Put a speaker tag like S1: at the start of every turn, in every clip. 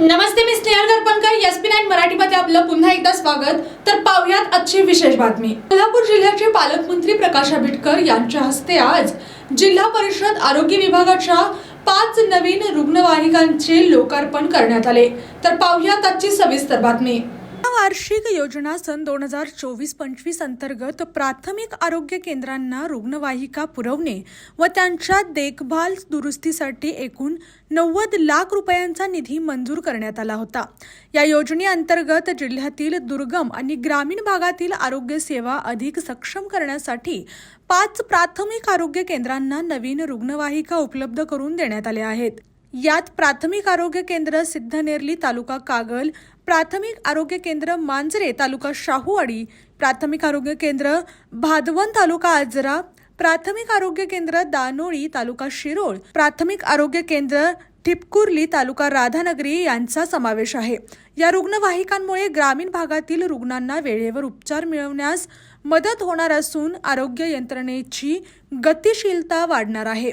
S1: नमस्ते, मी Snehal गरपणकर. SP9 मराठीमध्ये आपलं पुन्हा एकदा स्वागत. तर पाहुयात आजची विशेष बातमी. कोल्हापूर जिल्ह्याचे पालकमंत्री प्रकाश आंबेडकर यांच्या हस्ते आज जिल्हा परिषद आरोग्य विभागाच्या 5 नवीन रुग्णवाहिकांचे लोकार्पण करण्यात आले. तर पाहुयात आजची सविस्तर बातमी. वार्षिक योजना सन 2024-25 अंतर्गत प्राथमिक आरोग्य केंद्रांना रुग्णवाहिका पुरवणे व त्यांच्या देखभाल दुरुस्तीसाठी एकूण 90 लाख रुपयांचा निधी मंजूर करण्यात आला होता. या योजनेअंतर्गत जिल्ह्यातील दुर्गम आणि ग्रामीण भागातील आरोग्य सेवा अधिक सक्षम करण्यासाठी 5 प्राथमिक आरोग्य केंद्रांना नवीन रुग्णवाहिका उपलब्ध करून देण्यात आल्या आहेत. यात प्राथमिक आरोग्य केंद्र सिद्धनेरली तालुका कागल, प्राथमिक आरोग्य केंद्र मांजरे तालुका शाहूवाडी, प्राथमिक आरोग्य केंद्र भादवन तालुका आजरा, प्राथमिक आरोग्य केंद्र दानोळी तालुका शिरोळ, प्राथमिक आरोग्य केंद्र ठिपकुर्ली तालुका राधानगरी यांचा समावेश आहे. या रुग्णवाहिकांमुळे ग्रामीण भागातील रुग्णांना वेळेवर उपचार मिळवण्यास मदत होणार असून आरोग्य यंत्रणेची गतिशीलता वाढणार आहे.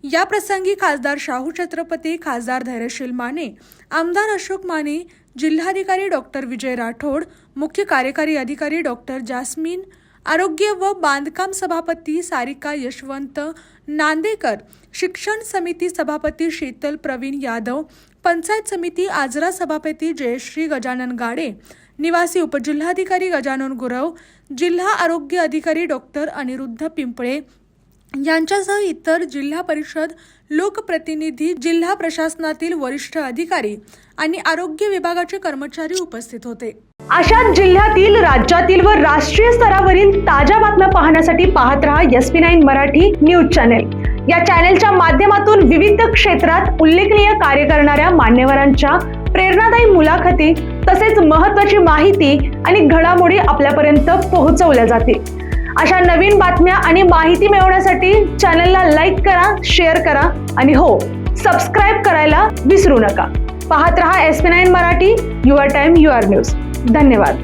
S1: या प्रसंगी खासदार शाहू छत्रपती, खासदार धैर्यशील माने, आमदार अशोक माने, जिल्हाधिकारी डॉक्टर विजय राठोड, मुख्य कार्यकारी अधिकारी डॉक्टर जास्मिन, आरोग्य व बांधकाम सभापती सारिका यशवंत नांदेकर, शिक्षण समिती सभापती शीतल प्रवीण यादव, पंचायत समिती आजरा सभापती जयश्री गजानन गाडे, निवासी उपजिल्हाधिकारी गजानन गुरव, जिल्हा आरोग्य अधिकारी डॉक्टर अनिरुद्ध पिंपळे यांच्यासह इतर जिल्हा परिषद लोकप्रतिनिधी, जिल्हा प्रशासनातील वरिष्ठ अधिकारी आणि आरोग्य विभागाचे कर्मचारी उपस्थित होते.
S2: अशाच जिल्ह्यातील, राज्यातील व राष्ट्रीय स्तरावरील ताज्या बातम्या पाहण्यासाठी पाहत रहा SP9 मराठी न्यूज चॅनेल. या चॅनेलच्या माध्यमातून विविध क्षेत्रात उल्लेखनीय कार्य करणाऱ्या मान्यवरांच्या प्रेरणादायी मुलाखती तसेच महत्त्वाची माहिती आणि घडामोडी आपल्यापर्यंत पोहोचवल्या जातील. अशा नवीन बातम्या आणि माहिती मिळवण्यासाठी चॅनलला लाईक करा, शेअर करा आणि हो, सबस्क्राईब करायला विसरू नका. पाहत रहा SP9 Marathi, your time your news. धन्यवाद.